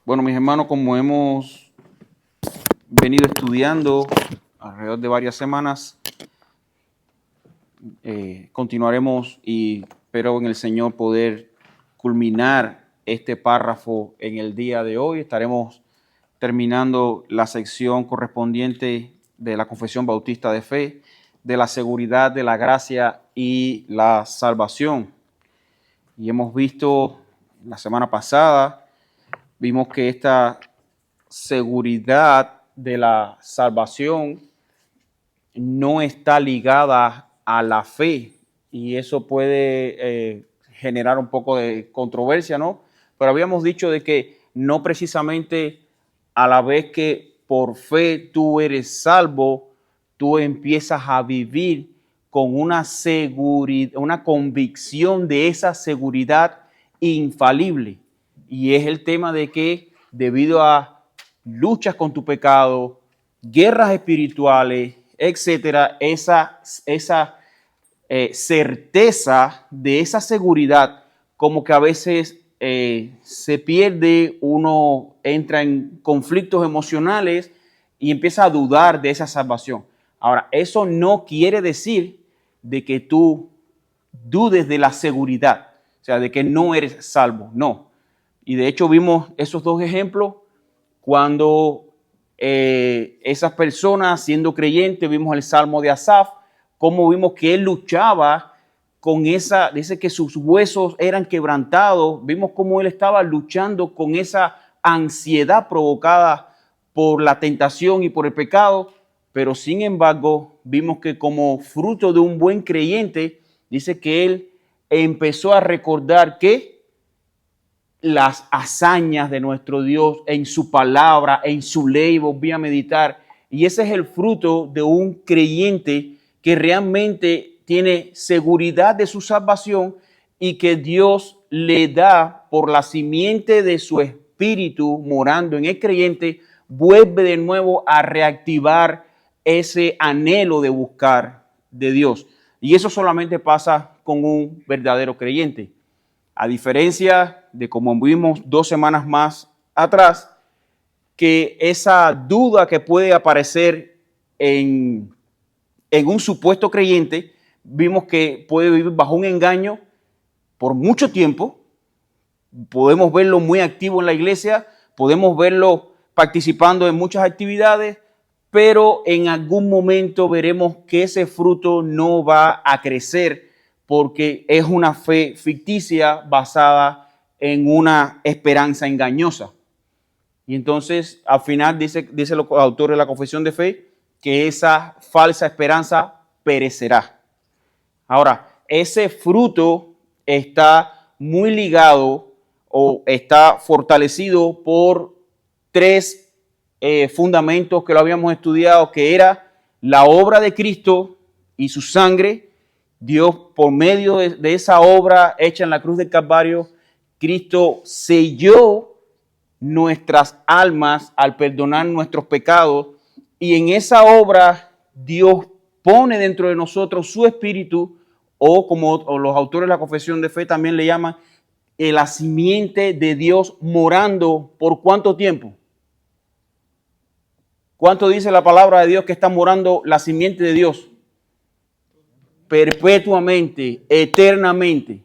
Bueno, mis hermanos, como hemos venido estudiando alrededor de varias semanas, continuaremos y espero en el Señor poder culminar este párrafo en el día de hoy. Estaremos terminando la sección correspondiente de la Confesión Bautista de Fe, de la seguridad de la gracia y la salvación. Y hemos visto la semana pasada, vimos que esta seguridad de la salvación no está ligada a la fe y eso puede generar un poco de controversia, ¿no? Pero habíamos dicho de que no precisamente a la vez que por fe tú eres salvo, tú empiezas a vivir con una seguridad, una convicción de esa seguridad infalible. Y es el tema de que debido a luchas con tu pecado, guerras espirituales, etcétera, esa certeza de esa seguridad, como que a veces se pierde, uno entra en conflictos emocionales y empieza a dudar de esa salvación. Ahora, eso no quiere decir de que tú dudes de la seguridad, o sea, de que no eres salvo, no. Y de hecho vimos esos dos ejemplos cuando esas personas siendo creyentes, vimos el Salmo de Asaf, cómo vimos que él luchaba con esa, dice que sus huesos eran quebrantados, vimos cómo él estaba luchando con esa ansiedad provocada por la tentación y por el pecado, pero sin embargo vimos que como fruto de un buen creyente, dice que él empezó a recordar que las hazañas de nuestro Dios en su palabra, en su ley, volví a meditar. Y ese es el fruto de un creyente que realmente tiene seguridad de su salvación y que Dios le da por la simiente de su espíritu morando en el creyente, vuelve de nuevo a reactivar ese anhelo de buscar de Dios. Y eso solamente pasa con un verdadero creyente. A diferencia de como vimos 2 semanas más atrás, que esa duda que puede aparecer en un supuesto creyente, vimos que puede vivir bajo un engaño por mucho tiempo. Podemos verlo muy activo en la iglesia, podemos verlo participando en muchas actividades, pero en algún momento veremos que ese fruto no va a crecer porque es una fe ficticia basada en una esperanza engañosa. Y entonces, al final, dice los autores de la Confesión de Fe, que esa falsa esperanza perecerá. Ahora, ese fruto está muy ligado o está fortalecido por 3 fundamentos que lo habíamos estudiado, que era la obra de Cristo y su sangre. Dios, por medio de esa obra hecha en la cruz del Calvario, Cristo selló nuestras almas al perdonar nuestros pecados, y en esa obra Dios pone dentro de nosotros su espíritu, o como los autores de la Confesión de Fe también le llaman, la simiente de Dios morando. ¿Por cuánto tiempo? ¿Cuánto dice la palabra de Dios que está morando la simiente de Dios? Perpetuamente, eternamente.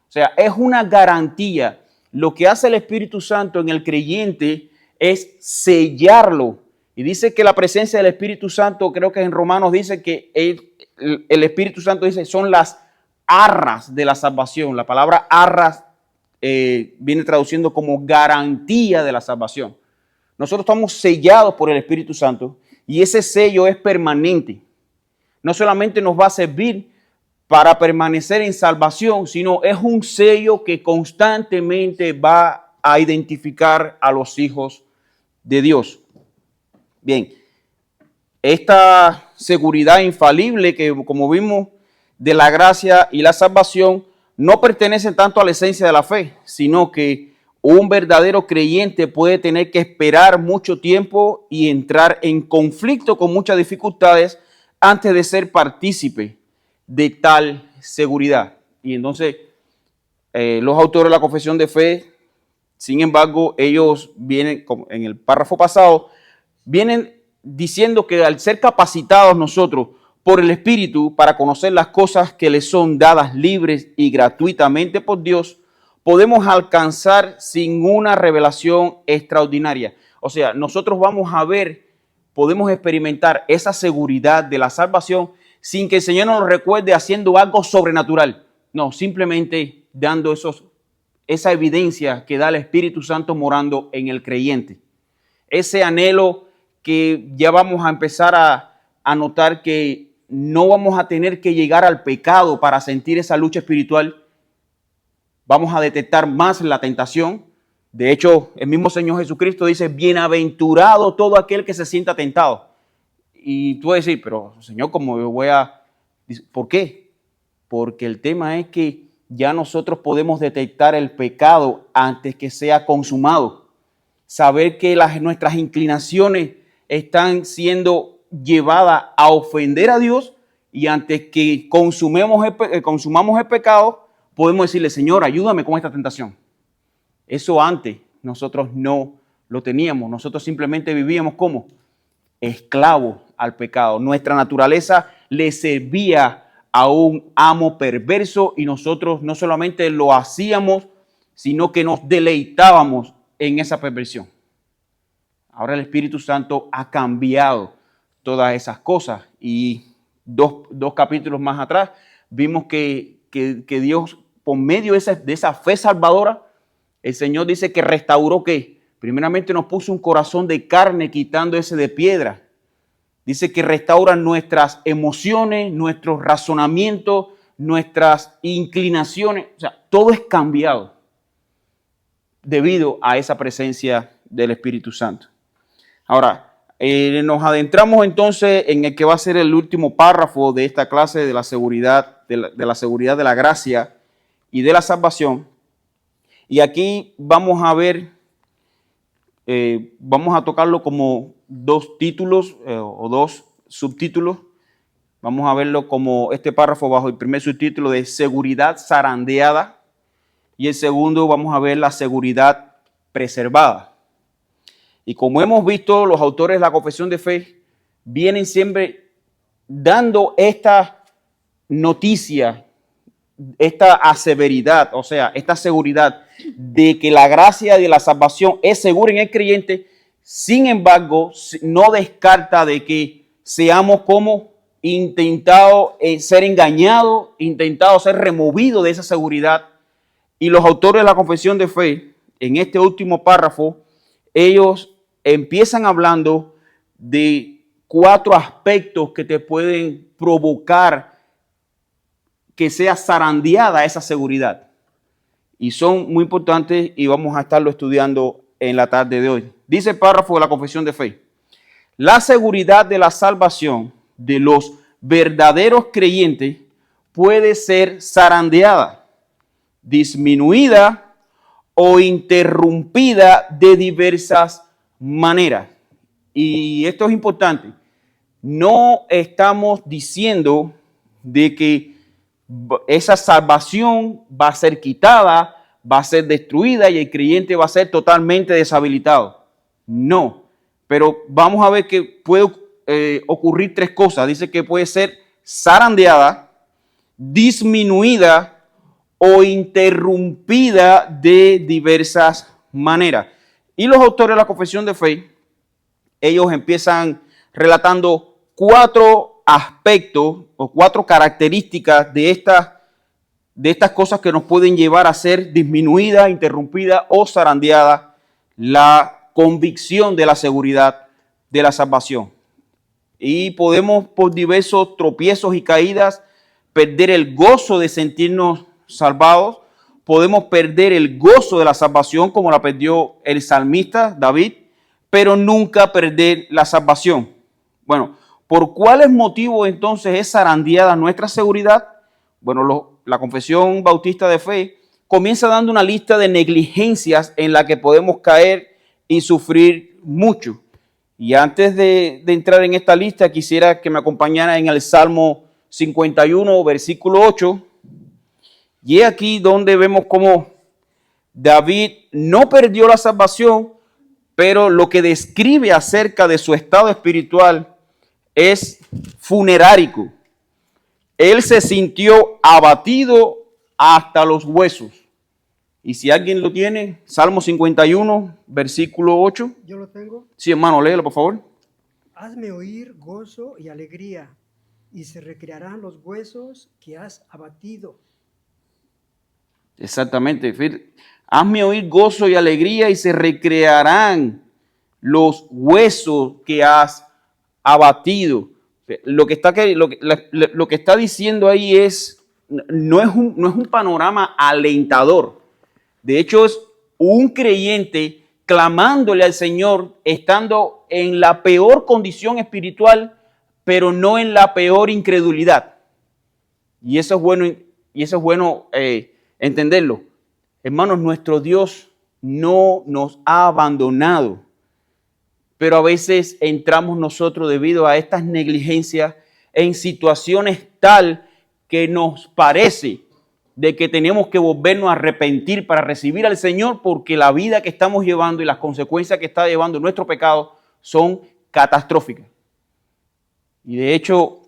O sea, es una garantía. Lo que hace el Espíritu Santo en el creyente es sellarlo. Y dice que la presencia del Espíritu Santo, creo que en Romanos dice que el Espíritu Santo dice son las arras de la salvación. La palabra arras viene traduciendo como garantía de la salvación. Nosotros estamos sellados por el Espíritu Santo y ese sello es permanente. No solamente nos va a servir para permanecer en salvación, sino es un sello que constantemente va a identificar a los hijos de Dios. Bien, esta seguridad infalible que, como vimos, de la gracia y la salvación no pertenece tanto a la esencia de la fe, sino que un verdadero creyente puede tener que esperar mucho tiempo y entrar en conflicto con muchas dificultades antes de ser partícipe de tal seguridad. Y entonces los autores de la Confesión de Fe Sin embargo, ellos vienen, como en el párrafo pasado, vienen diciendo que al ser capacitados nosotros por el Espíritu para conocer las cosas que les son dadas libres y gratuitamente por Dios, podemos alcanzar sin una revelación extraordinaria. O sea, nosotros vamos a ver, podemos experimentar esa seguridad de la salvación sin que el Señor nos recuerde haciendo algo sobrenatural. No, simplemente dando esa evidencia que da el Espíritu Santo morando en el creyente. Ese anhelo que ya vamos a empezar a notar que no vamos a tener que llegar al pecado para sentir esa lucha espiritual. Vamos a detectar más la tentación. De hecho, el mismo Señor Jesucristo dice, bienaventurado todo aquel que se sienta tentado. Y tú vas a decir, pero Señor, ¿cómo yo voy a...? ¿Por qué? Porque el tema es que ya nosotros podemos detectar el pecado antes que sea consumado. Saber que nuestras inclinaciones están siendo llevadas a ofender a Dios y antes que consumamos el pecado, podemos decirle, Señor, ayúdame con esta tentación. Eso antes nosotros no lo teníamos. Nosotros simplemente vivíamos como esclavos al pecado. Nuestra naturaleza le servía a un amo perverso y nosotros no solamente lo hacíamos, sino que nos deleitábamos en esa perversión. Ahora el Espíritu Santo ha cambiado todas esas cosas y dos capítulos más atrás vimos que Dios, por medio de esa fe salvadora, el Señor dice que restauró que primeramente nos puso un corazón de carne quitando ese de piedra. Dice que restaura nuestras emociones, nuestros razonamientos, nuestras inclinaciones. O sea, todo es cambiado debido a esa presencia del Espíritu Santo. Ahora, nos adentramos entonces en el que va a ser el último párrafo de esta clase de la seguridad, de la seguridad de la gracia y de la salvación. Y aquí vamos a ver, vamos a tocarlo como dos títulos o dos subtítulos. Vamos a verlo como este párrafo bajo el primer subtítulo de seguridad zarandeada y el segundo vamos a ver la seguridad preservada. Y como hemos visto, los autores de la confesión de fe vienen siempre dando esta noticia, esta aseveridad, o sea, esta seguridad de que la gracia de la salvación es segura en el creyente. Sin embargo, no descarta de que seamos como intentados ser engañados, intentados ser removidos de esa seguridad. Y los autores de la confesión de fe, en este último párrafo, ellos empiezan hablando de 4 aspectos que te pueden provocar que sea zarandeada esa seguridad. Y son muy importantes y vamos a estarlo estudiando en la tarde de hoy. Dice el párrafo de la confesión de fe. La seguridad de la salvación de los verdaderos creyentes puede ser zarandeada, disminuida o interrumpida de diversas maneras. Y esto es importante. No estamos diciendo de que esa salvación va a ser quitada, va a ser destruida y el creyente va a ser totalmente deshabilitado. No, pero vamos a ver que puede ocurrir 3 cosas. Dice que puede ser zarandeada, disminuida o interrumpida de diversas maneras. Y los autores de la confesión de fe, ellos empiezan relatando 4 aspectos o 4 características de estas cosas que nos pueden llevar a ser disminuida, interrumpida o zarandeada la convicción de la seguridad de la salvación. Y podemos, por diversos tropiezos y caídas, perder el gozo de sentirnos salvados. Podemos perder el gozo de la salvación como la perdió el salmista David, pero nunca perder la salvación. Bueno, ¿por cuáles motivos entonces es zarandeada nuestra seguridad? Bueno, la Confesión Bautista de Fe comienza dando una lista de negligencias en la que podemos caer y sufrir mucho. Y antes de entrar en esta lista, quisiera que me acompañara en el Salmo 51, versículo 8. Y es aquí donde vemos cómo David no perdió la salvación, pero lo que describe acerca de su estado espiritual es funerárico. Él se sintió abatido hasta los huesos. Y si alguien lo tiene, Salmo 51, versículo 8. Yo lo tengo. Sí, hermano, léelo, por favor. Hazme oír gozo y alegría, y se recrearán los huesos que has abatido. Exactamente. Hazme oír gozo y alegría y se recrearán los huesos que has abatido. Lo que está diciendo ahí no es un panorama alentador. De hecho, es un creyente clamándole al Señor, estando en la peor condición espiritual, pero no en la peor incredulidad. Y eso es bueno entenderlo. Hermanos, nuestro Dios no nos ha abandonado, pero a veces entramos nosotros debido a estas negligencias en situaciones tal que nos parece de que tenemos que volvernos a arrepentir para recibir al Señor, porque la vida que estamos llevando y las consecuencias que está llevando nuestro pecado son catastróficas. Y de hecho,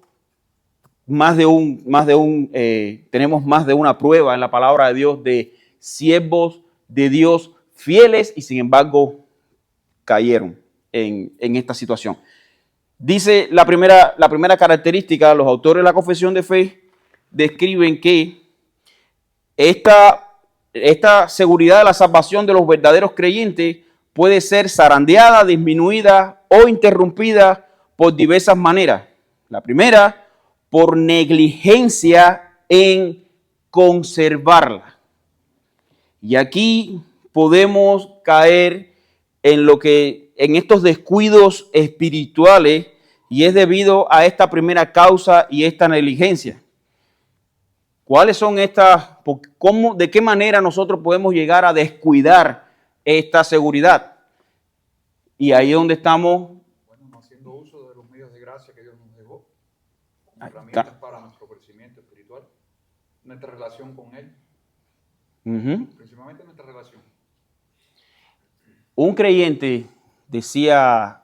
tenemos más de una prueba en la palabra de Dios de siervos de Dios fieles y sin embargo cayeron en esta situación. Dice la primera característica, los autores de la Confesión de Fe describen que esta seguridad de la salvación de los verdaderos creyentes puede ser zarandeada, disminuida o interrumpida por diversas maneras. La primera, por negligencia en conservarla. Y aquí podemos caer en estos descuidos espirituales, y es debido a esta primera causa y esta negligencia. ¿Cuáles son de qué manera nosotros podemos llegar a descuidar esta seguridad? Y ahí es donde estamos. Bueno, no haciendo uso de los medios de gracia que Dios nos dejó, como herramientas para nuestro crecimiento espiritual, nuestra relación con Él, principalmente nuestra relación. Un creyente, decía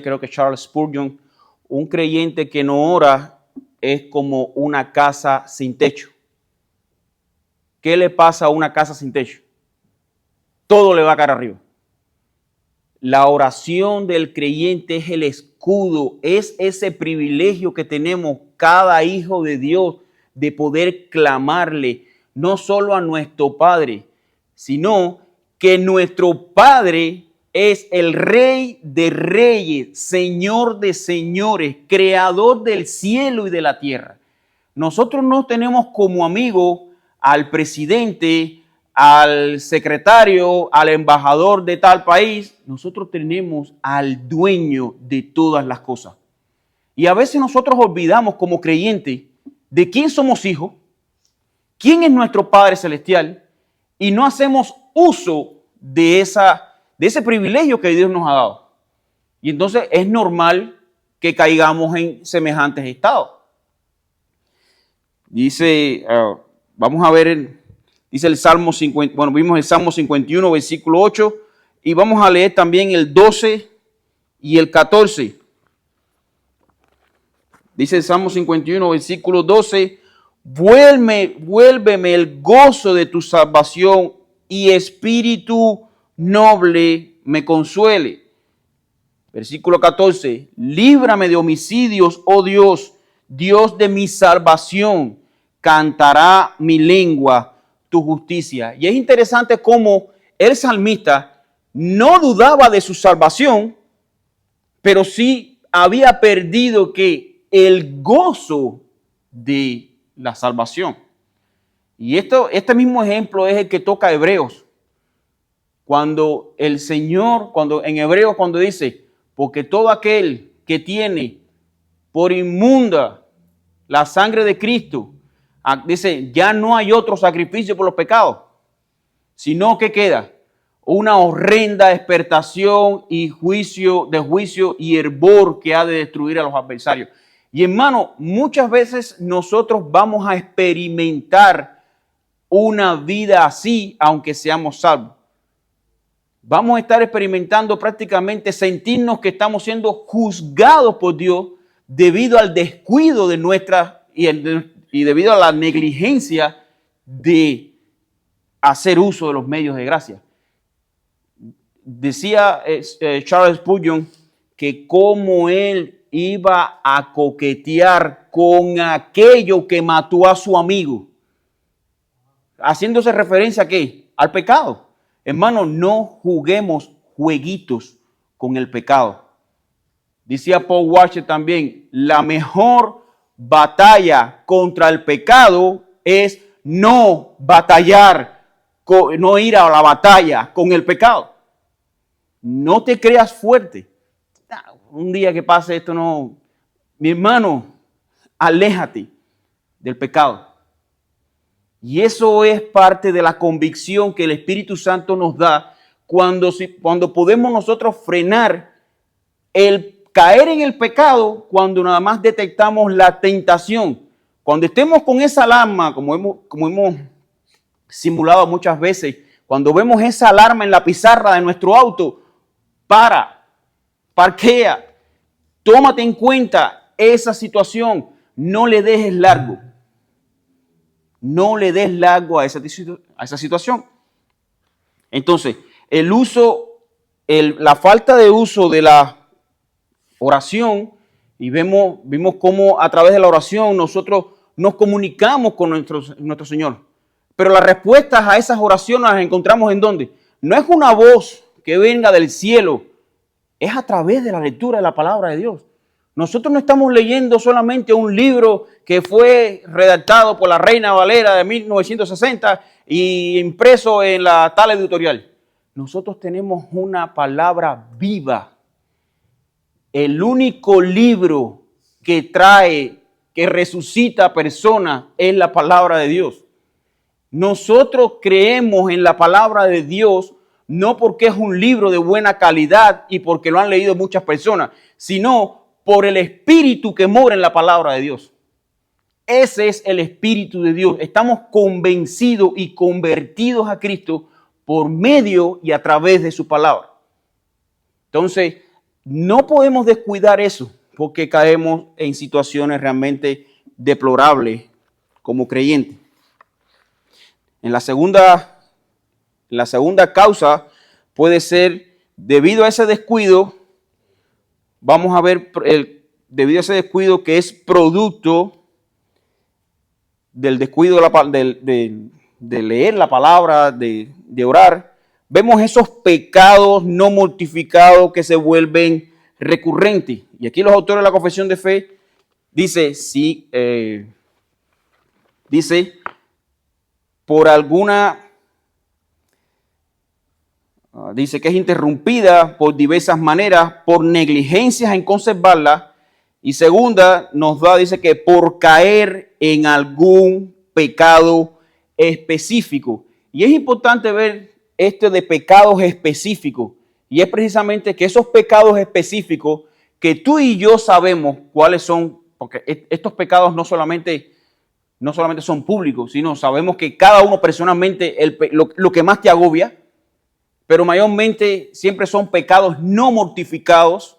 creo que Charles Spurgeon, un creyente que no ora es como una casa sin techo. ¿Qué le pasa a una casa sin techo? Todo le va a caer arriba. La oración del creyente es el escudo, es ese privilegio que tenemos cada hijo de Dios de poder clamarle no solo a nuestro Padre, sino que nuestro Padre es el Rey de reyes, Señor de señores, Creador del cielo y de la tierra. Nosotros no tenemos como amigo al presidente, al secretario, al embajador de tal país. Nosotros tenemos al dueño de todas las cosas. Y a veces nosotros olvidamos como creyentes de quién somos hijos, quién es nuestro Padre Celestial, y no hacemos uso de ese privilegio que Dios nos ha dado. Y entonces es normal que caigamos en semejantes estados. Dice, vamos a ver, dice el Salmo 50, bueno, vimos el Salmo 51, versículo 8, y vamos a leer también el 12 y el 14. Dice el Salmo 51, versículo 12, vuélveme el gozo de tu salvación y espíritu noble me consuele. Versículo 14, líbrame de homicidios, oh Dios, Dios de mi salvación, cantará mi lengua tu justicia. Y es interesante cómo el salmista no dudaba de su salvación, pero sí había perdido el gozo de la salvación. Y este mismo ejemplo es el que toca Hebreos. Cuando el Señor, en Hebreos, cuando dice, porque todo aquel que tiene por inmunda la sangre de Cristo, dice, ya no hay otro sacrificio por los pecados, sino que queda una horrenda expertación y juicio y hervor que ha de destruir a los adversarios. Y hermano, muchas veces nosotros vamos a experimentar una vida así, aunque seamos salvos. Vamos a estar experimentando prácticamente sentirnos que estamos siendo juzgados por Dios debido al descuido de y debido a la negligencia de hacer uso de los medios de gracia. Decía Charles Spurgeon que como él iba a coquetear con aquello que mató a su amigo, haciéndose referencia ¿a qué? Al pecado. Hermano, no juguemos jueguitos con el pecado. Decía Paul Washer también, la mejor batalla contra el pecado es no batallar, no ir a la batalla con el pecado. No te creas fuerte. Un día que pase esto no... Mi hermano, aléjate del pecado. Y eso es parte de la convicción que el Espíritu Santo nos da cuando podemos nosotros frenar el caer en el pecado cuando nada más detectamos la tentación. Cuando estemos con esa alarma, como hemos simulado muchas veces, cuando vemos esa alarma en la pizarra de nuestro auto, parquea, tómate en cuenta esa situación, no le dejes largo. No le des largo a esa situación. Entonces, la falta de uso de la oración, y vimos cómo a través de la oración nosotros nos comunicamos con nuestro Señor. Pero las respuestas a esas oraciones las encontramos ¿en dónde? No es una voz que venga del cielo, es a través de la lectura de la palabra de Dios. Nosotros no estamos leyendo solamente un libro que fue redactado por la Reina Valera de 1960 y impreso en la tal editorial. Nosotros tenemos una palabra viva. El único libro que resucita a personas es la palabra de Dios. Nosotros creemos en la palabra de Dios no porque es un libro de buena calidad y porque lo han leído muchas personas, sino por el Espíritu que mora en la palabra de Dios. Ese es el Espíritu de Dios. Estamos convencidos y convertidos a Cristo por medio y a través de su palabra. Entonces, no podemos descuidar eso porque caemos en situaciones realmente deplorables como creyentes. En la segunda causa puede ser debido a ese descuido. Vamos a ver debido a ese descuido que es producto del descuido de leer la palabra, de orar. Vemos esos pecados no mortificados que se vuelven recurrentes. Y aquí los autores de la Confesión de Fe dice dice que es interrumpida por diversas maneras, por negligencias en conservarla. Y segunda, dice que por caer en algún pecado específico. Y es importante ver esto de pecados específicos. Y es precisamente que esos pecados específicos que tú y yo sabemos cuáles son, porque estos pecados no solamente son públicos, sino sabemos que cada uno personalmente lo que más te agobia, pero mayormente siempre son pecados no mortificados,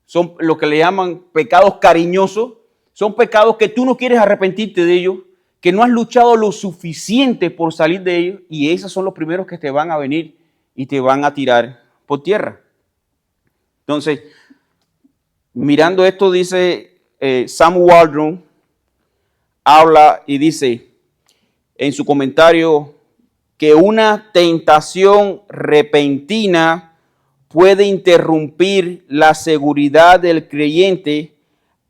son lo que le llaman pecados cariñosos, son pecados que tú no quieres arrepentirte de ellos, que no has luchado lo suficiente por salir de ellos, y esos son los primeros que te van a venir y te van a tirar por tierra. Entonces, mirando esto, dice Sam Waldron, habla y dice en su comentario que una tentación repentina puede interrumpir la seguridad del creyente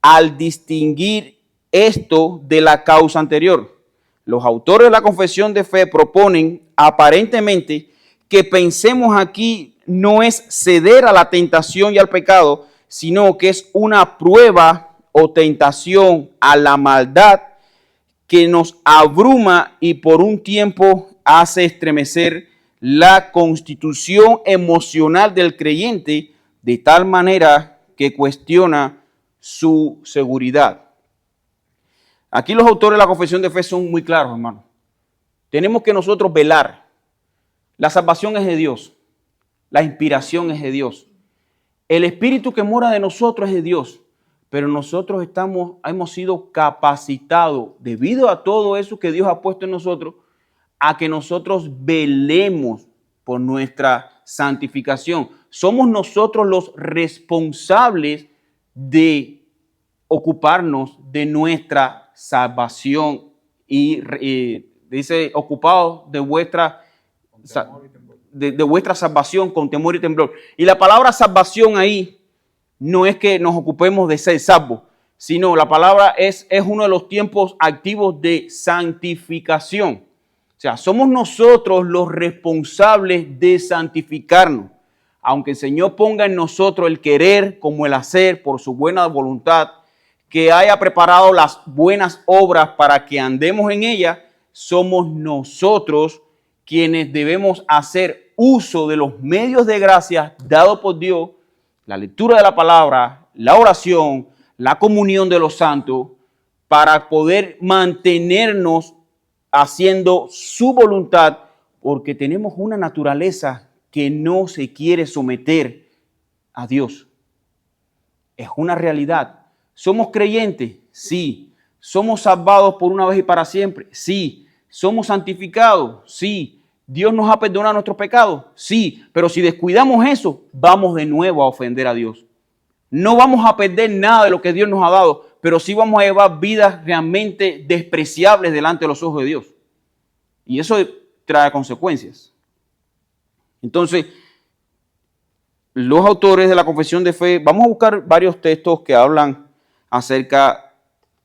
al distinguir esto de la causa anterior. Los autores de la Confesión de Fe proponen aparentemente que pensemos aquí no es ceder a la tentación y al pecado, sino que es una prueba o tentación a la maldad que nos abruma y por un tiempo hace estremecer la constitución emocional del creyente de tal manera que cuestiona su seguridad. Aquí los autores de la Confesión de Fe son muy claros, hermano. tenemos que nosotros velar. La salvación es de Dios. La inspiración es de Dios. El Espíritu que mora de nosotros es de Dios. Pero nosotros hemos sido capacitados, debido a todo eso que Dios ha puesto en nosotros, a que nosotros velemos por nuestra santificación. Somos nosotros los responsables de ocuparnos de nuestra salvación y dice, ocupados de vuestra salvación con temor y temblor. Y la palabra salvación ahí no es que nos ocupemos de ser salvos, sino la palabra es uno de los tiempos activos de santificación. O sea, somos nosotros los responsables de santificarnos. Aunque el Señor ponga en nosotros el querer como el hacer por su buena voluntad, que haya preparado las buenas obras para que andemos en ellas, somos nosotros quienes debemos hacer uso de los medios de gracia dados por Dios, la lectura de la palabra, la oración, la comunión de los santos, para poder mantenernos haciendo su voluntad, porque tenemos una naturaleza que no se quiere someter a Dios. Es una realidad. ¿Somos creyentes? Sí. ¿Somos salvados por una vez y para siempre? Sí. ¿Somos santificados? Sí. ¿Dios nos ha perdonado nuestros pecados? Sí. Pero si descuidamos eso, vamos de nuevo a ofender a Dios. No vamos a perder nada de lo que Dios nos ha dado, pero sí vamos a llevar vidas realmente despreciables delante de los ojos de Dios. Y eso trae consecuencias. Entonces, los autores de la Confesión de Fe, vamos a buscar varios textos que hablan acerca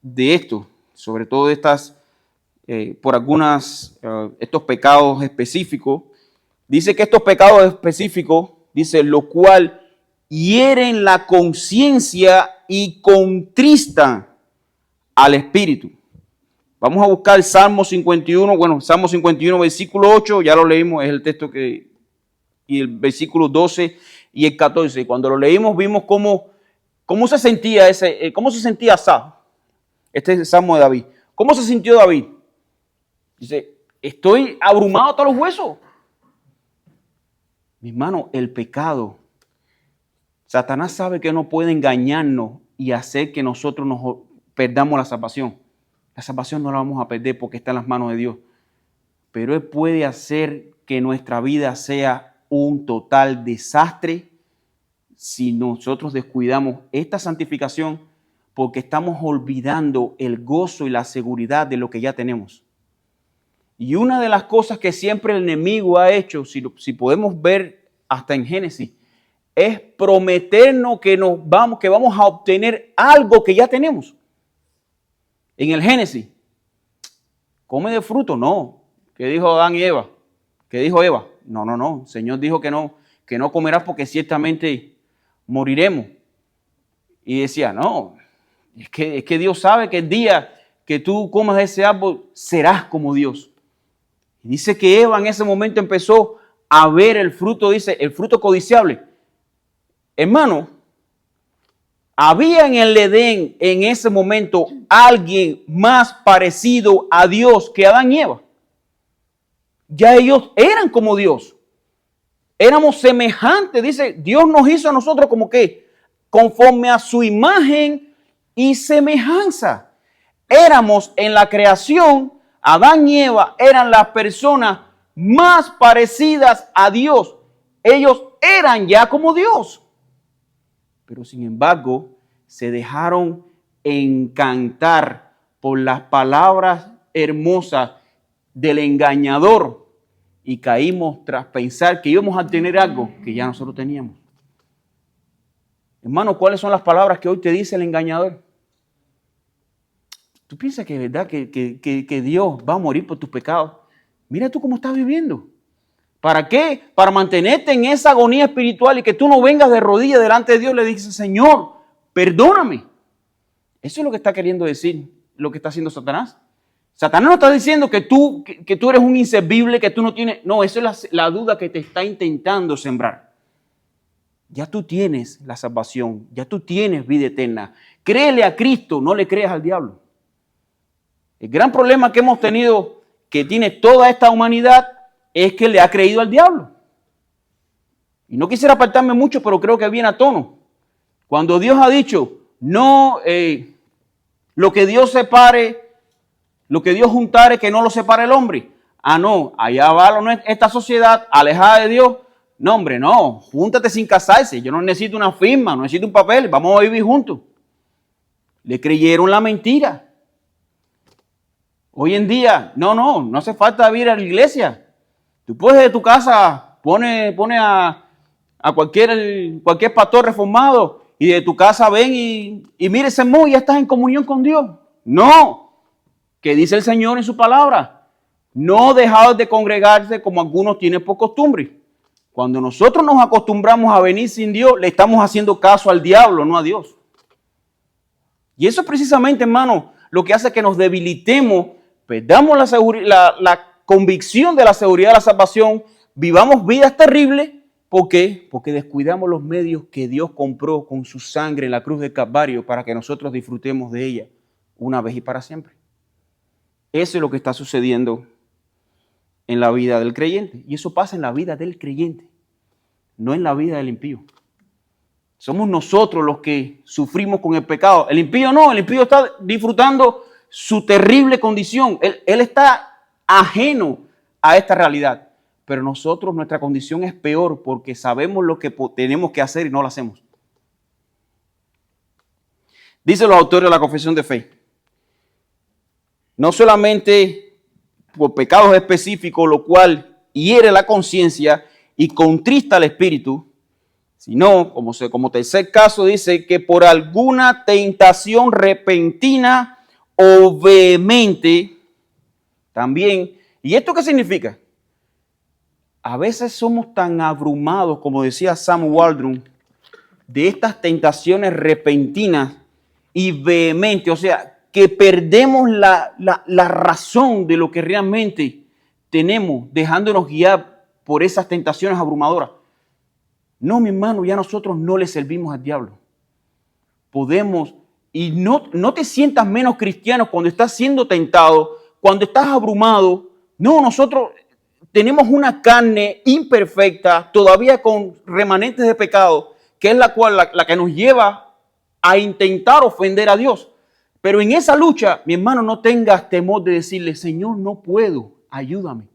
de esto, sobre todo de estos pecados específicos. Dice que estos pecados específicos, dice, lo cual hieren la conciencia y contristan al espíritu. Vamos a buscar Salmo 51, Salmo 51, versículo 8, ya lo leímos, es el texto y el versículo 12 y el 14. Cuando lo leímos vimos cómo se sentía Asaf. Este es el Salmo de David. ¿Cómo se sintió David? Dice, estoy abrumado hasta los huesos. Mi hermano, el pecado. Satanás sabe que no puede engañarnos y hacer que nosotros nos perdamos la salvación. La salvación no la vamos a perder porque está en las manos de Dios. Pero Él puede hacer que nuestra vida sea un total desastre si nosotros descuidamos esta santificación, porque estamos olvidando el gozo y la seguridad de lo que ya tenemos. Y una de las cosas que siempre el enemigo ha hecho, si podemos ver hasta en Génesis, es prometernos que vamos a obtener algo que ya tenemos. En el Génesis, come de fruto, no. ¿Qué dijo Adán y Eva? ¿Qué dijo Eva? No. El Señor dijo que no comerás porque ciertamente moriremos. Y decía, no, es que Dios sabe que el día que tú comas de ese árbol serás como Dios. Y dice que Eva en ese momento empezó a ver el fruto, dice, el fruto codiciable. Hermano, había en el Edén en ese momento alguien más parecido a Dios que Adán y Eva. Ya ellos eran como Dios. Éramos semejantes. Dice, Dios nos hizo a nosotros como que conforme a su imagen y semejanza. Éramos en la creación, Adán y Eva eran las personas más parecidas a Dios. Ellos eran ya como Dios. Pero sin embargo, se dejaron encantar por las palabras hermosas del engañador y caímos tras pensar que íbamos a tener algo que ya nosotros teníamos. Hermano, ¿cuáles son las palabras que hoy te dice el engañador? ¿Tú piensas que es verdad que Dios va a morir por tus pecados? Mira tú cómo estás viviendo. ¿Para qué? Para mantenerte en esa agonía espiritual y que tú no vengas de rodillas delante de Dios y le dices, Señor, perdóname. Eso es lo que está queriendo decir, lo que está haciendo Satanás. Satanás no está diciendo que tú eres un inservible, que tú no tienes... No, eso es la duda que te está intentando sembrar. Ya tú tienes la salvación, ya tú tienes vida eterna. Créele a Cristo, no le creas al diablo. El gran problema que hemos tenido que tiene toda esta humanidad es que le ha creído al diablo. Y no quisiera apartarme mucho, pero creo que viene a tono. Cuando Dios ha dicho, no, lo que Dios separe, lo que Dios juntare, que no lo separe el hombre. Ah, no, allá va esta sociedad alejada de Dios. No, hombre, no, júntate sin casarse. Yo no necesito una firma, no necesito un papel, vamos a vivir juntos. Le creyeron la mentira. Hoy en día, no hace falta ir a la iglesia. Tú puedes de tu casa, pone a cualquier pastor reformado y de tu casa ven y mire ese sermón y ya estás en comunión con Dios. No, que dice el Señor en su palabra, no dejaos de congregarse como algunos tienen por costumbre. Cuando nosotros nos acostumbramos a venir sin Dios, le estamos haciendo caso al diablo, no a Dios. Y eso es precisamente, hermano, lo que hace que nos debilitemos, perdamos la convicción de la seguridad de la salvación, vivamos vidas terribles. ¿Por qué? Porque descuidamos los medios que Dios compró con su sangre en la cruz del Calvario para que nosotros disfrutemos de ella una vez y para siempre. Eso es lo que está sucediendo en la vida del creyente. Y eso pasa en la vida del creyente, no en la vida del impío. Somos nosotros los que sufrimos con el pecado. El impío no, el impío está disfrutando su terrible condición. Él está ajeno a esta realidad. Pero nosotros, nuestra condición es peor porque sabemos lo que tenemos que hacer y no lo hacemos. Dicen los autores de la Confesión de Fe. No solamente por pecados específicos, lo cual hiere la conciencia y contrista al espíritu, sino, como tercer caso, dice que por alguna tentación repentina o vehemente también. ¿Y esto qué significa? A veces somos tan abrumados, como decía Sam Waldron, de estas tentaciones repentinas y vehementes, o sea, que perdemos la razón de lo que realmente tenemos, dejándonos guiar por esas tentaciones abrumadoras. No, mi hermano, ya nosotros no le servimos al diablo. Podemos, y no te sientas menos cristiano cuando estás siendo tentado, cuando estás abrumado. No, nosotros tenemos una carne imperfecta, todavía con remanentes de pecado, que es la que nos lleva a intentar ofender a Dios. Pero en esa lucha, mi hermano, no tengas temor de decirle, Señor, no puedo, ayúdame.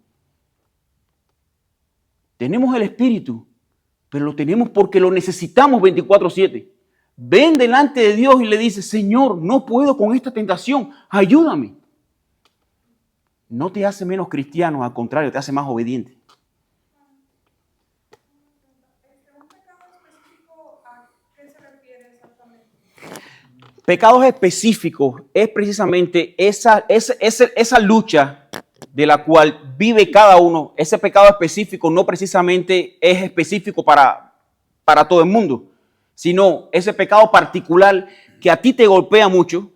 Tenemos el Espíritu, pero lo tenemos porque lo necesitamos 24/7. Ven delante de Dios y le dices, Señor, no puedo con esta tentación, ayúdame. No te hace menos cristiano, al contrario, te hace más obediente. ¿Un pecado específico a qué se refiere exactamente? Pecados específicos es precisamente esa lucha de la cual vive cada uno. Ese pecado específico no precisamente es específico para todo el mundo, sino ese pecado particular que a ti te golpea mucho,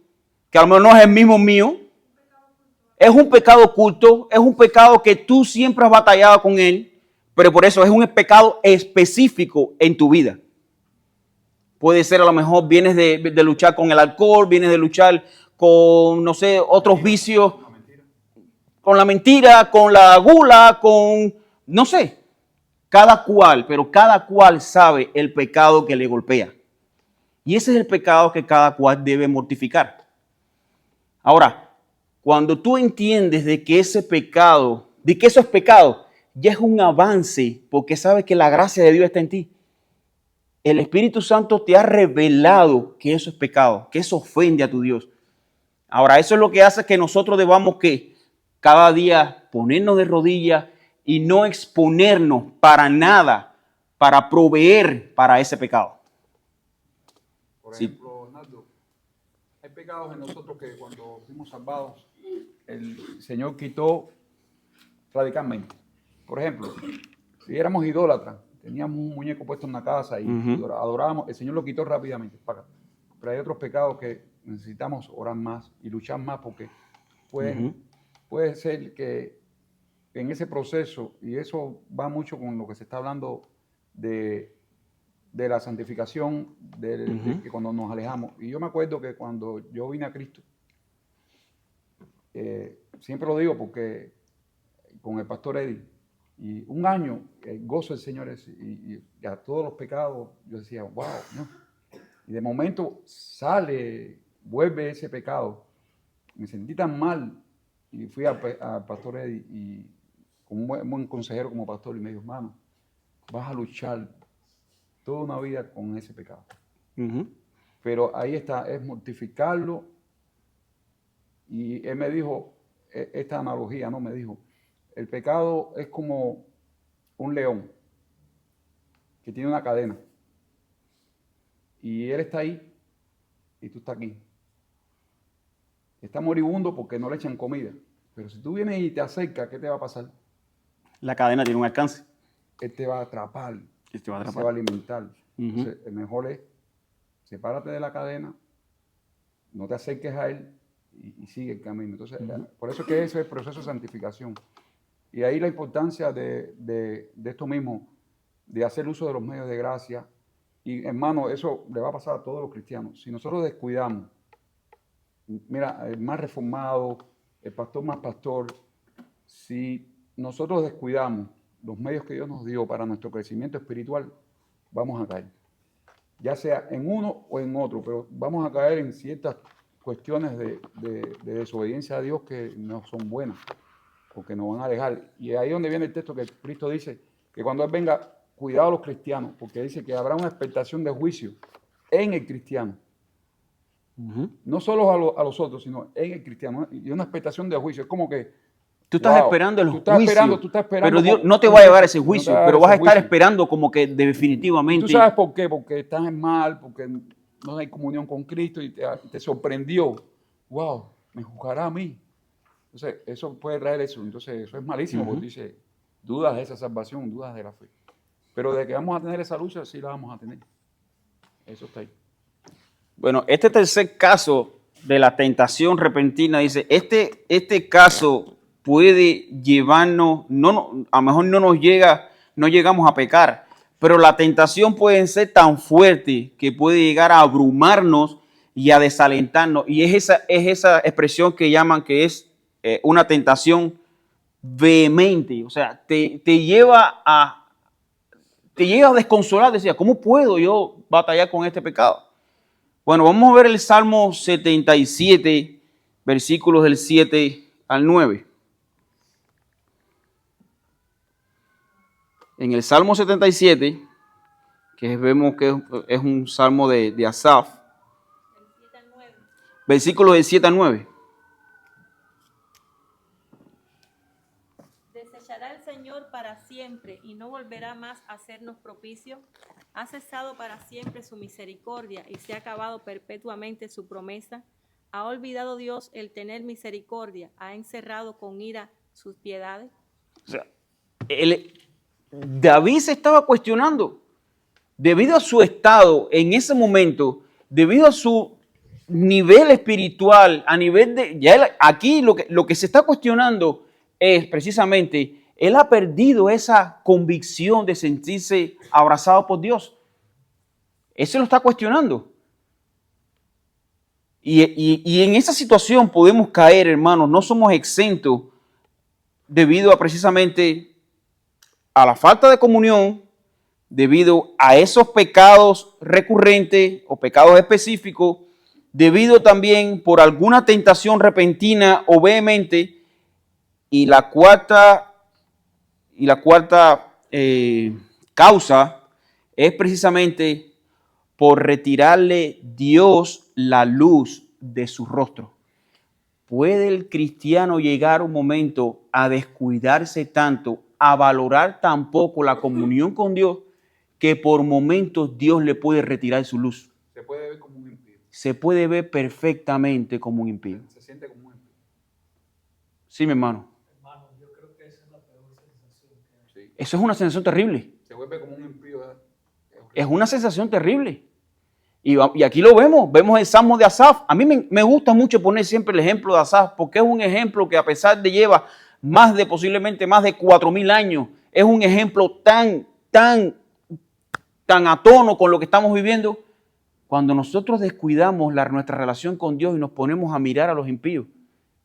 que a lo mejor no es el mismo mío. Es un pecado oculto, es un pecado que tú siempre has batallado con él, pero por eso es un pecado específico en tu vida. Puede ser a lo mejor vienes de luchar con el alcohol, vienes de luchar con, no sé, otros vicios, con la mentira, con la gula, con, no sé, cada cual sabe el pecado que le golpea. Y ese es el pecado que cada cual debe mortificar. Ahora, cuando tú entiendes de que ese pecado, de que eso es pecado, ya es un avance porque sabes que la gracia de Dios está en ti. El Espíritu Santo te ha revelado que eso es pecado, que eso ofende a tu Dios. Ahora, eso es lo que hace que nosotros debamos que cada día ponernos de rodillas y no exponernos para nada, para proveer para ese pecado. Por ejemplo, Naldo, hay pecados en nosotros que cuando fuimos salvados, el Señor quitó radicalmente. Por ejemplo, si éramos idólatras, teníamos un muñeco puesto en la casa y adorábamos, el Señor lo quitó rápidamente. Pero hay otros pecados que necesitamos orar más y luchar más porque puede ser que en ese proceso, y eso va mucho con lo que se está hablando de la santificación, de que cuando nos alejamos. Y yo me acuerdo que cuando yo vine a Cristo, siempre lo digo porque con el pastor Eddie. Y un año, el gozo del Señor es, y a todos los pecados, yo decía, wow, ¿no? Y de momento vuelve ese pecado. Me sentí tan mal y fui al pastor Eddie y con un buen consejero como pastor y me dijo, hermano, vas a luchar toda una vida con ese pecado. Pero ahí está, es mortificarlo. Y él me dijo, esta analogía, ¿no? Me dijo, el pecado es como un león que tiene una cadena. Y él está ahí y tú estás aquí. Está moribundo porque no le echan comida. Pero si tú vienes y te acercas, ¿qué te va a pasar? La cadena tiene un alcance. Él te va a atrapar. Él te va a atrapar. Se va a alimentar. Entonces, el mejor es, sepárate de la cadena, no te acerques a él y sigue el camino. Entonces, por eso es que ese es el proceso de santificación. Y ahí la importancia de esto mismo, de hacer uso de los medios de gracia. Y hermano, eso le va a pasar a todos los cristianos. Si nosotros descuidamos, mira, el más reformado, el pastor más pastor, si nosotros descuidamos los medios que Dios nos dio para nuestro crecimiento espiritual, vamos a caer. Ya sea en uno o en otro, pero vamos a caer en ciertas cuestiones de desobediencia a Dios que no son buenas, porque nos van a alejar. Y ahí es donde viene el texto que Cristo dice, que cuando Él venga, cuidado a los cristianos, porque dice que habrá una expectación de juicio en el cristiano. No solo a los otros, sino en el cristiano. Y una expectación de juicio. Es como que tú estás esperando el juicio. Tú estás esperando. Pero Dios no te va a llevar ese juicio, pero vas a estar esperando como que definitivamente. ¿Tú sabes por qué? Porque estás en mal, porque no hay comunión con Cristo y te sorprendió. Wow, me juzgará a mí. Entonces, eso puede traer eso. Entonces, eso es malísimo, porque dice, dudas de esa salvación, dudas de la fe. Pero de que vamos a tener esa lucha, sí la vamos a tener. Eso está ahí. Bueno, este tercer caso de la tentación repentina, dice, este caso puede llevarnos, a lo mejor no llegamos a pecar, pero la tentación puede ser tan fuerte que puede llegar a abrumarnos y a desalentarnos. Y es esa expresión que llaman que es una tentación vehemente, o sea, te lleva a desconsolar, decía, ¿cómo puedo yo batallar con este pecado? Bueno, vamos a ver el Salmo 77, versículos del 7 al 9. En el Salmo 77, que vemos que es un salmo de Asaf, versículos del 7 al 9. ¿Desechará el Señor para siempre y no volverá más a hacernos propicio? ¿Ha cesado para siempre su misericordia y se ha acabado perpetuamente su promesa? ¿Ha olvidado Dios el tener misericordia? ¿Ha encerrado con ira sus piedades? O sea, David se estaba cuestionando debido a su estado en ese momento, debido a su nivel espiritual, a nivel de... Aquí lo que se está cuestionando es precisamente... Él ha perdido esa convicción de sentirse abrazado por Dios. Él se lo está cuestionando. Y en esa situación podemos caer, hermanos. No somos exentos debido a precisamente a la falta de comunión, debido a esos pecados recurrentes o pecados específicos, debido también por alguna tentación repentina o vehemente. Y la cuarta causa es precisamente por retirarle Dios la luz de su rostro. ¿Puede el cristiano llegar un momento a descuidarse tanto, a valorar tan poco la comunión con Dios, que por momentos Dios le puede retirar su luz? Se puede ver como un impío. Se puede ver perfectamente como un impío. Se siente como un impío. Sí, mi hermano. Eso es una sensación terrible. Se vuelve como un impío. Es una sensación terrible. Y aquí lo vemos el Salmo de Asaf. A mí me gusta mucho poner siempre el ejemplo de Asaf, porque es un ejemplo que a pesar de lleva posiblemente más de 4,000 años, es un ejemplo tan a tono con lo que estamos viviendo. Cuando nosotros descuidamos nuestra relación con Dios y nos ponemos a mirar a los impíos.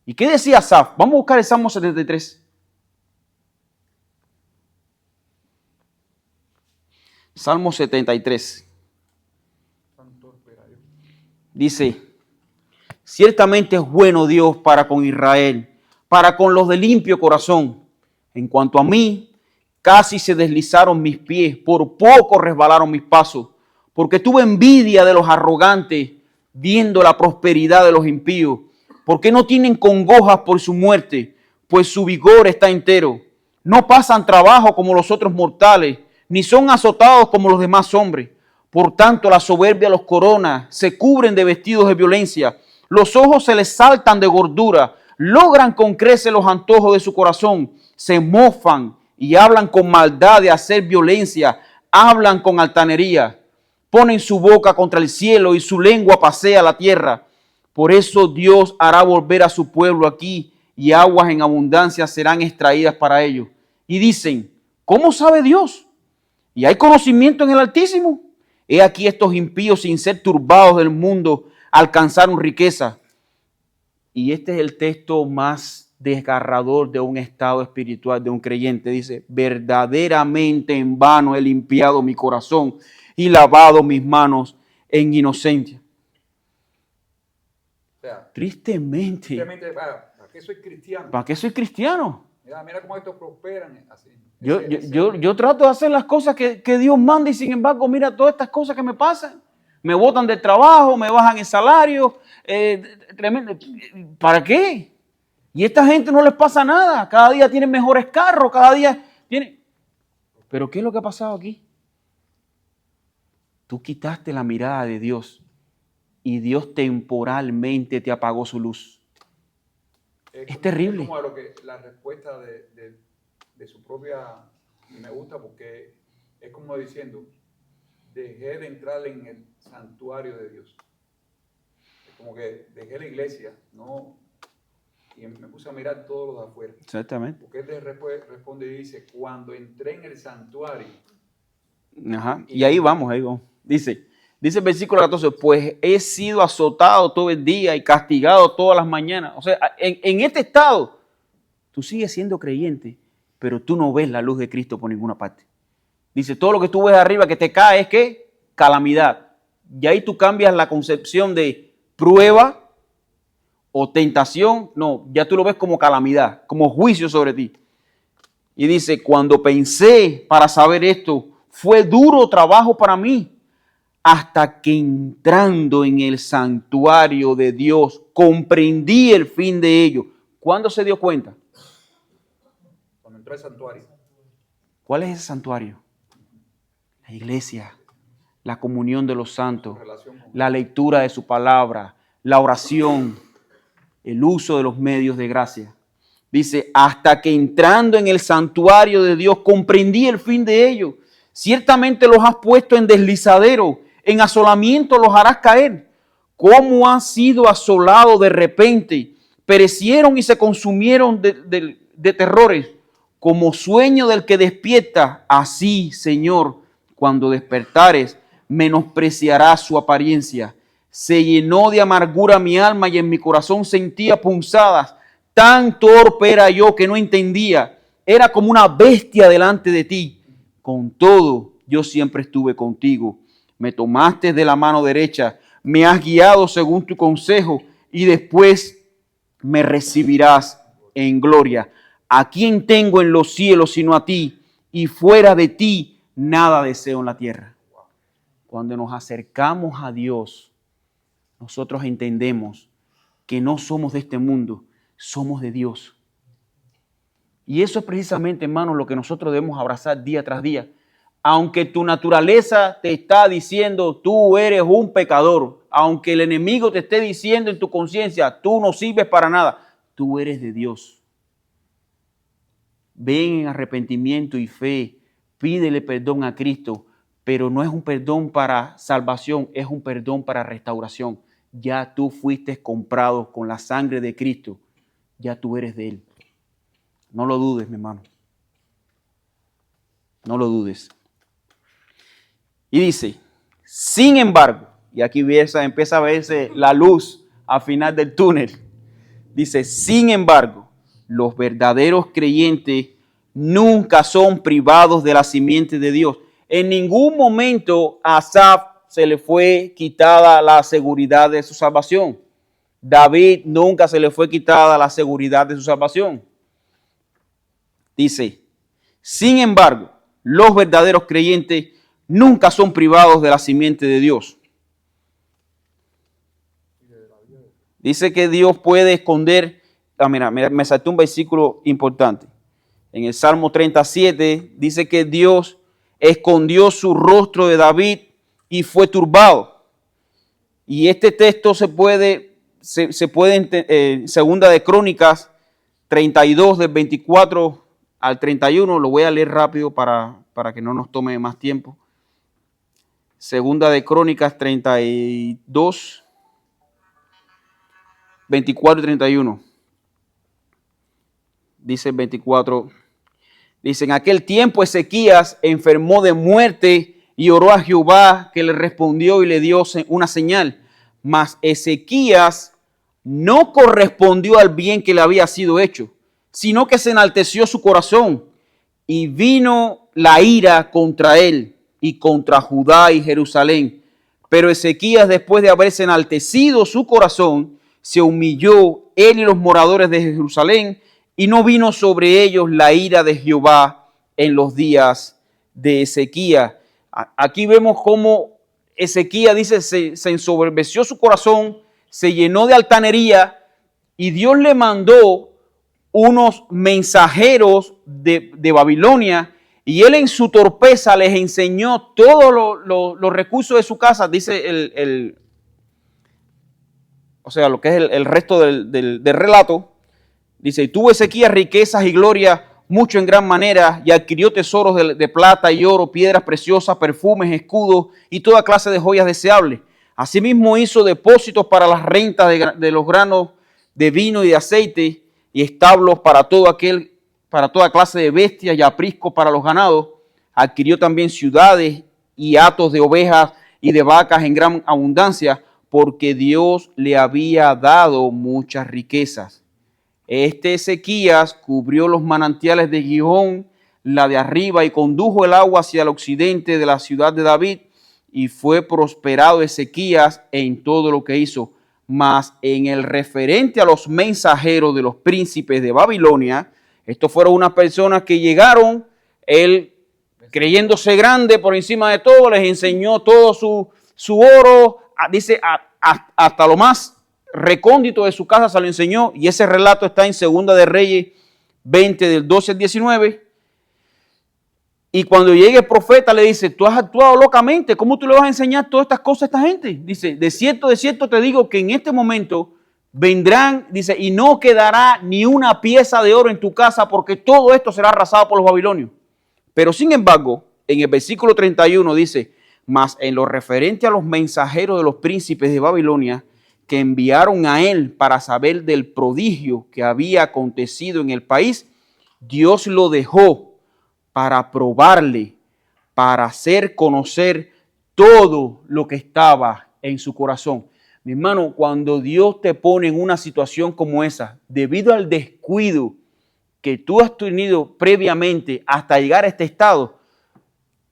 ¿Y qué decía Asaf? Vamos a buscar el Salmo 73. Salmo 73. Santo espera Dios. Dice, ciertamente es bueno Dios para con Israel, para con los de limpio corazón. En cuanto a mí, casi se deslizaron mis pies, por poco resbalaron mis pasos, porque tuve envidia de los arrogantes, viendo la prosperidad de los impíos, porque no tienen congojas por su muerte, pues su vigor está entero. No pasan trabajo como los otros mortales, ni son azotados como los demás hombres. Por tanto, la soberbia los corona, se cubren de vestidos de violencia, los ojos se les saltan de gordura, logran con creces los antojos de su corazón, se mofan y hablan con maldad de hacer violencia, hablan con altanería, ponen su boca contra el cielo y su lengua pasea la tierra. Por eso Dios hará volver a su pueblo aquí y aguas en abundancia serán extraídas para ellos. Y dicen, ¿cómo sabe Dios? ¿Y hay conocimiento en el Altísimo? He aquí estos impíos sin ser turbados del mundo alcanzaron riqueza. Y este es el texto más desgarrador de un estado espiritual de un creyente. Dice, verdaderamente en vano he limpiado mi corazón y lavado mis manos en inocencia. O sea, Tristemente. simplemente, ¿para qué soy cristiano? ¿Para qué soy cristiano? Mira cómo estos prosperan. Así. Yo trato de hacer las cosas que Dios manda y sin embargo, mira todas estas cosas que me pasan. Me botan del trabajo, me bajan el salario. Tremendo. ¿Para qué? Y a esta gente no les pasa nada. Cada día tienen mejores carros, cada día tienen... Pero ¿qué es lo que ha pasado aquí? Tú quitaste la mirada de Dios y Dios temporalmente te apagó su luz. Es terrible. Es como la respuesta de su propia... Y me gusta porque es como diciendo, dejé de entrar en el santuario de Dios. Es como que dejé la iglesia, ¿no? Y me puse a mirar todos los de afuera. Exactamente. Porque él responde y dice, cuando entré en el santuario. Ajá. Y ahí vamos. Dice el versículo 14, pues he sido azotado todo el día y castigado todas las mañanas. O sea, en este estado, tú sigues siendo creyente, pero tú no ves la luz de Cristo por ninguna parte. Dice, todo lo que tú ves arriba que te cae es ¿qué? Calamidad. Y ahí tú cambias la concepción de prueba o tentación. No, ya tú lo ves como calamidad, como juicio sobre ti. Y dice, cuando pensé para saber esto, fue duro trabajo para mí, hasta que entrando en el santuario de Dios, comprendí el fin de ello. ¿Cuándo se dio cuenta? Cuando entró al santuario. ¿Cuál es ese santuario? La iglesia, la comunión de los santos, la lectura de su palabra, la oración, el uso de los medios de gracia. Dice, hasta que entrando en el santuario de Dios comprendí el fin de ello. Ciertamente los has puesto en deslizadero, en asolamiento los harás caer. ¿Cómo han sido asolados de repente? Perecieron y se consumieron de terrores. Como sueño del que despierta, así, Señor, cuando despertares, menospreciarás su apariencia. Se llenó de amargura mi alma y en mi corazón sentía punzadas. Tan torpe era yo que no entendía. Era como una bestia delante de ti. Con todo, yo siempre estuve contigo. Me tomaste de la mano derecha, me has guiado según tu consejo y después me recibirás en gloria. ¿A quién tengo en los cielos sino a ti? Y fuera de ti nada deseo en la tierra. Cuando nos acercamos a Dios, nosotros entendemos que no somos de este mundo, somos de Dios. Y eso es precisamente, hermanos, lo que nosotros debemos abrazar día tras día. Aunque tu naturaleza te está diciendo, tú eres un pecador. Aunque el enemigo te esté diciendo en tu conciencia, tú no sirves para nada. Tú eres de Dios. Ven en arrepentimiento y fe. Pídele perdón a Cristo. Pero no es un perdón para salvación, es un perdón para restauración. Ya tú fuiste comprado con la sangre de Cristo. Ya tú eres de Él. No lo dudes, mi hermano. No lo dudes. Y dice, sin embargo, y aquí empieza a verse la luz al final del túnel. Dice, sin embargo, los verdaderos creyentes nunca son privados de la simiente de Dios. En ningún momento a Asaf se le fue quitada la seguridad de su salvación. David nunca se le fue quitada la seguridad de su salvación. Dice, sin embargo, los verdaderos creyentes nunca son privados de la simiente de Dios. Dice que Dios puede esconder. Mira, me saltó un versículo importante. En el Salmo 37 dice que Dios escondió su rostro de David y fue turbado. Y este texto se puede Segunda de Crónicas 32 del 24 al 31, lo voy a leer rápido para que no nos tome más tiempo. Segunda de Crónicas 32, 24 y 31. Dice el 24. Dice, en aquel tiempo Ezequías enfermó de muerte y oró a Jehová, que le respondió y le dio una señal. Mas Ezequías no correspondió al bien que le había sido hecho, sino que se enalteció su corazón y vino la ira contra él y contra Judá y Jerusalén. Pero Ezequías, después de haberse enaltecido su corazón, se humilló él y los moradores de Jerusalén, y no vino sobre ellos la ira de Jehová en los días de Ezequías. Aquí vemos cómo Ezequías dice, se ensoberbeció su corazón, se llenó de altanería, y Dios le mandó unos mensajeros de Babilonia, y él en su torpeza les enseñó todos los recursos de su casa. Dice lo que es el resto del relato. Dice, y tuvo Ezequías riquezas y gloria mucho en gran manera, y adquirió tesoros de plata y oro, piedras preciosas, perfumes, escudos y toda clase de joyas deseables. Asimismo hizo depósitos para las rentas de los granos de vino y de aceite, y establos para toda clase de bestias y apriscos para los ganados. Adquirió también ciudades y hatos de ovejas y de vacas en gran abundancia, porque Dios le había dado muchas riquezas. Este Ezequías cubrió los manantiales de Gihón, la de arriba, y condujo el agua hacia el occidente de la ciudad de David, y fue prosperado Ezequías en todo lo que hizo. Mas en el referente a los mensajeros de los príncipes de Babilonia, estos fueron unas personas que llegaron, él creyéndose grande por encima de todo, les enseñó todo su oro, dice hasta lo más recóndito de su casa se lo enseñó, y ese relato está en Segunda de Reyes 20 del 12 al 19. Y cuando llegue el profeta le dice, tú has actuado locamente, ¿cómo tú le vas a enseñar todas estas cosas a esta gente? Dice, de cierto te digo que en este momento vendrán, dice, y no quedará ni una pieza de oro en tu casa, porque todo esto será arrasado por los babilonios. Pero sin embargo, en el versículo 31 dice, mas en lo referente a los mensajeros de los príncipes de Babilonia, que enviaron a él para saber del prodigio que había acontecido en el país, Dios lo dejó para probarle, para hacer conocer todo lo que estaba en su corazón. Mi hermano, cuando Dios te pone en una situación como esa, debido al descuido que tú has tenido previamente hasta llegar a este estado,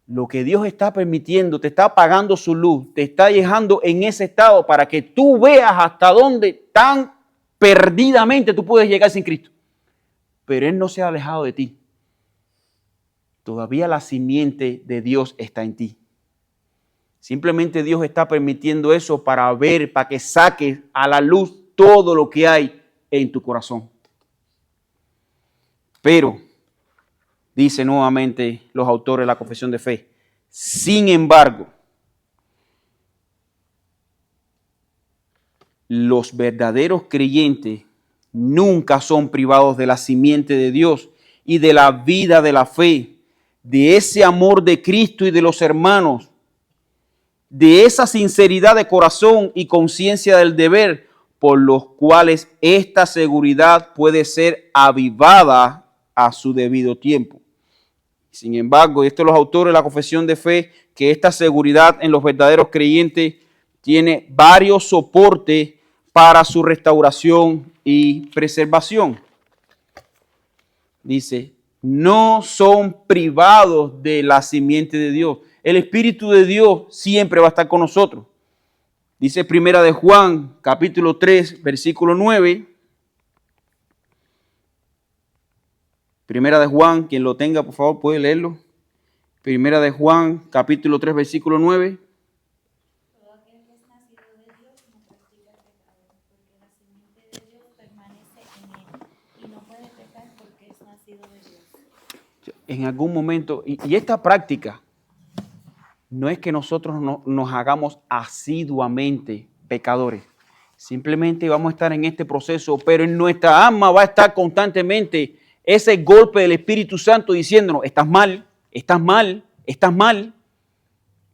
lo que Dios está permitiendo, te está apagando su luz, te está dejando en ese estado para que tú veas hasta dónde tan perdidamente tú puedes llegar sin Cristo. Pero Él no se ha alejado de ti. Todavía la simiente de Dios está en ti. Simplemente Dios está permitiendo eso para ver, para que saques a la luz todo lo que hay en tu corazón. Pero dice nuevamente los autores de la Confesión de Fe, sin embargo, los verdaderos creyentes nunca son privados de la simiente de Dios y de la vida de la fe, de ese amor de Cristo y de los hermanos, de esa sinceridad de corazón y conciencia del deber, por los cuales esta seguridad puede ser avivada a su debido tiempo. Sin embargo, estos son los autores de la Confesión de Fe, que esta seguridad en los verdaderos creyentes tiene varios soportes para su restauración y preservación. Dice, no son privados de la simiente de Dios. el Espíritu de Dios siempre va a estar con nosotros. Dice Primera de Juan, capítulo 3, versículo 9. Primera de Juan, quien lo tenga, por favor, puede leerlo. Primera de Juan, capítulo 3, versículo 9. Todo aquel que es nacido de Dios no practica el pecado, porque la simiente de Dios permanece en él, y no puede pecar porque es nacido de Dios. En algún momento, y esta práctica no es que nosotros nos hagamos asiduamente pecadores. Simplemente vamos a estar en este proceso, pero en nuestra alma va a estar constantemente ese golpe del Espíritu Santo diciéndonos, estás mal, estás mal, estás mal.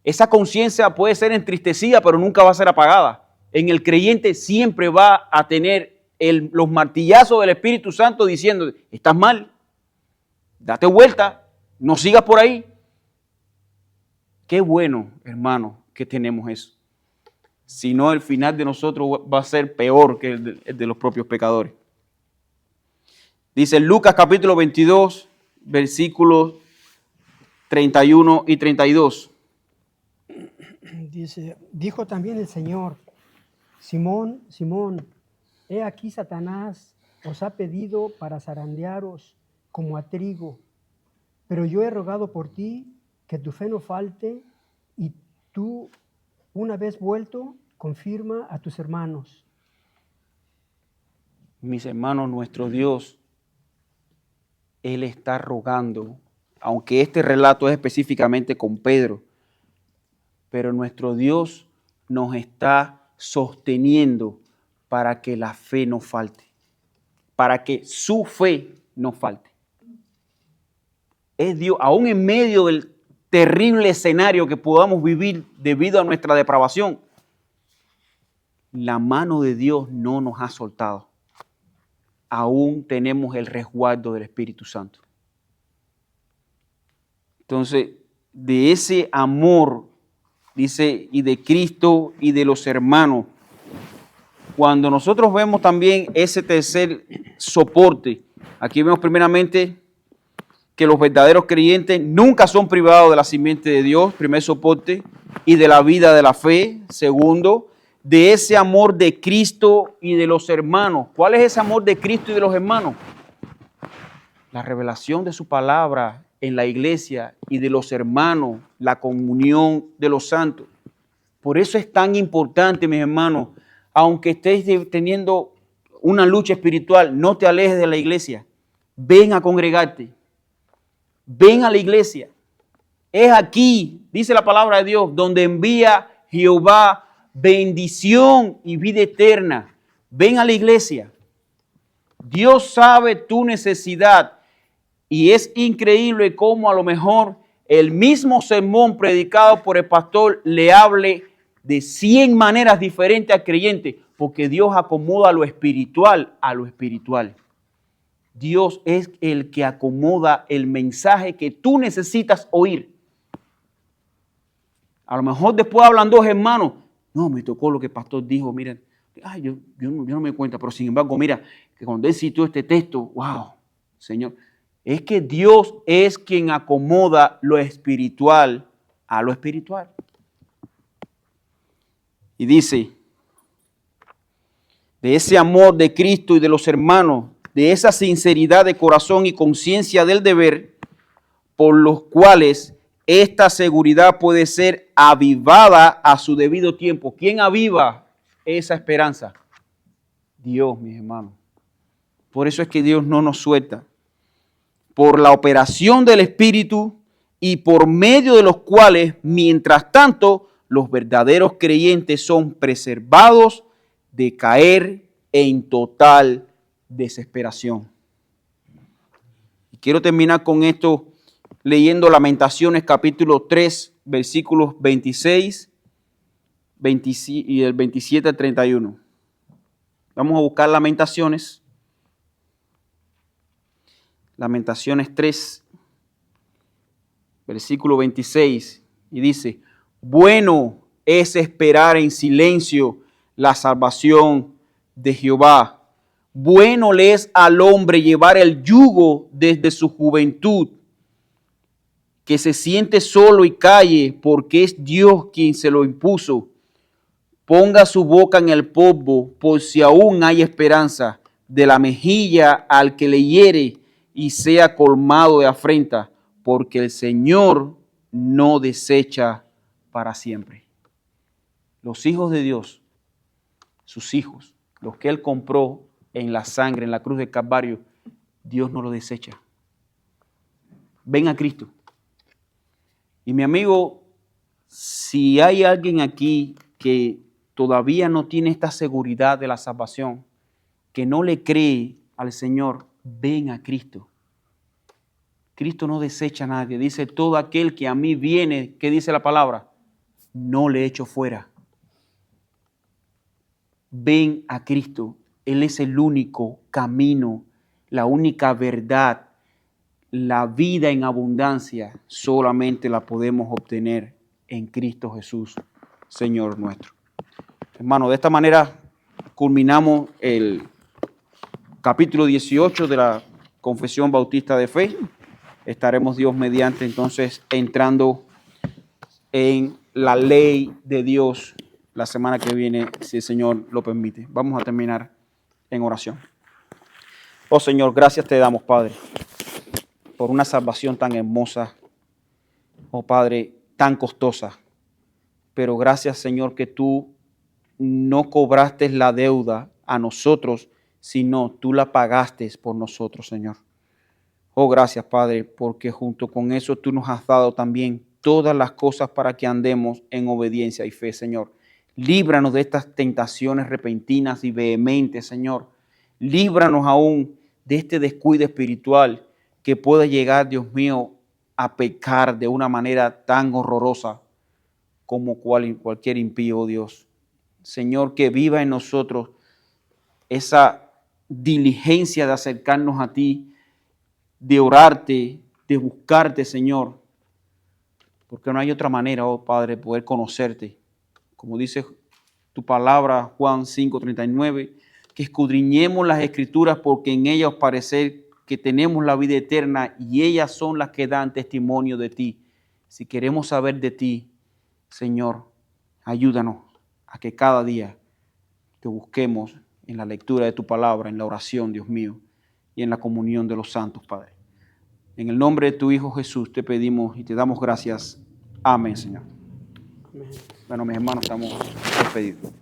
Esa conciencia puede ser entristecida, pero nunca va a ser apagada. En el creyente siempre va a tener los martillazos del Espíritu Santo diciendo, estás mal, date vuelta, no sigas por ahí. Qué bueno, hermano, que tenemos eso. Si no, el final de nosotros va a ser peor que el de los propios pecadores. Dice Lucas capítulo 22, versículos 31 y 32. Dice, dijo también el Señor, Simón, Simón, he aquí Satanás os ha pedido para zarandearos como a trigo, pero yo he rogado por ti que tu fe no falte, y tú, una vez vuelto, confirma a tus hermanos. Mis hermanos, nuestro Dios, Él está rogando, aunque este relato es específicamente con Pedro, pero nuestro Dios nos está sosteniendo para que la fe no falte, para que su fe no falte. Es Dios, aún en medio del terrible escenario que podamos vivir debido a nuestra depravación, la mano de Dios no nos ha soltado. Aún tenemos el resguardo del Espíritu Santo. Entonces, de ese amor, dice, y de Cristo y de los hermanos, cuando nosotros vemos también ese tercer soporte, aquí vemos primeramente que los verdaderos creyentes nunca son privados de la simiente de Dios, primer soporte, y de la vida de la fe, segundo, de ese amor de Cristo y de los hermanos. ¿Cuál es ese amor de Cristo y de los hermanos? La revelación de su palabra en la iglesia y de los hermanos, la comunión de los santos. Por eso es tan importante, mis hermanos, aunque estés teniendo una lucha espiritual, no te alejes de la iglesia. Ven a congregarte. Ven a la iglesia. Es aquí, dice la palabra de Dios, donde envía Jehová bendición y vida eterna. Ven a la iglesia. Dios sabe tu necesidad y es increíble cómo a lo mejor el mismo sermón predicado por el pastor le hable de 100 maneras diferentes al creyente, porque Dios acomoda lo espiritual a lo espiritual. Dios es el que acomoda el mensaje que tú necesitas oír. A lo mejor después hablan dos hermanos. No, me tocó lo que el pastor dijo. Miren, yo no me doy cuenta, pero sin embargo, mira, que cuando él citó este texto, wow, Señor, es que Dios es quien acomoda lo espiritual a lo espiritual. Y dice, de ese amor de Cristo y de los hermanos, de esa sinceridad de corazón y conciencia del deber, por los cuales esta seguridad puede ser avivada a su debido tiempo. ¿Quién aviva esa esperanza? Dios, mis hermanos. Por eso es que Dios no nos suelta. Por la operación del Espíritu y por medio de los cuales, mientras tanto, los verdaderos creyentes son preservados de caer en total desesperación. Y quiero terminar con esto leyendo Lamentaciones capítulo 3, versículos 26 y el 27 al 31. Vamos a buscar Lamentaciones. Lamentaciones 3, versículo 26, y dice, bueno es esperar en silencio la salvación de Jehová. Bueno le es al hombre llevar el yugo desde su juventud. que se siente solo y calle porque es Dios quien se lo impuso. Ponga su boca en el polvo por si aún hay esperanza, de la mejilla al que le hiere y sea colmado de afrenta, porque el Señor no desecha para siempre. Los hijos de Dios, sus hijos, los que Él compró en la sangre, en la cruz del Calvario, Dios no los desecha. Ven a Cristo. Y mi amigo, si hay alguien aquí que todavía no tiene esta seguridad de la salvación, que no le cree al Señor, ven a Cristo. Cristo no desecha a nadie. Dice, todo aquel que a mí viene, ¿qué dice la palabra? No le echo fuera. Ven a Cristo. Él es el único camino, la única verdad. La vida en abundancia solamente la podemos obtener en Cristo Jesús, Señor nuestro. Hermano, de esta manera culminamos el capítulo 18 de la Confesión Bautista de Fe. Estaremos, Dios mediante, entonces entrando en la ley de Dios la semana que viene, si el Señor lo permite. Vamos a terminar en oración. Oh Señor, gracias te damos, Padre, por una salvación tan hermosa, oh Padre, tan costosa. Pero gracias, Señor, que tú no cobraste la deuda a nosotros, sino tú la pagaste por nosotros, Señor. Oh, gracias, Padre, porque junto con eso tú nos has dado también todas las cosas para que andemos en obediencia y fe, Señor. Líbranos de estas tentaciones repentinas y vehementes, Señor. Líbranos aún de este descuido espiritual que puede llegar, Dios mío, a pecar de una manera tan horrorosa como cualquier impío, Dios. Señor, que viva en nosotros esa diligencia de acercarnos a ti, de orarte, de buscarte, Señor, porque no hay otra manera, oh Padre, de poder conocerte. Como dice tu palabra, Juan 5:39, que escudriñemos las Escrituras porque en ellas os parece que tenemos la vida eterna y ellas son las que dan testimonio de ti. Si queremos saber de ti, Señor, ayúdanos a que cada día te busquemos en la lectura de tu palabra, en la oración, Dios mío, y en la comunión de los santos, Padre. En el nombre de tu Hijo Jesús te pedimos y te damos gracias. Amén, Señor. Amén. Bueno, mis hermanos, estamos despedidos.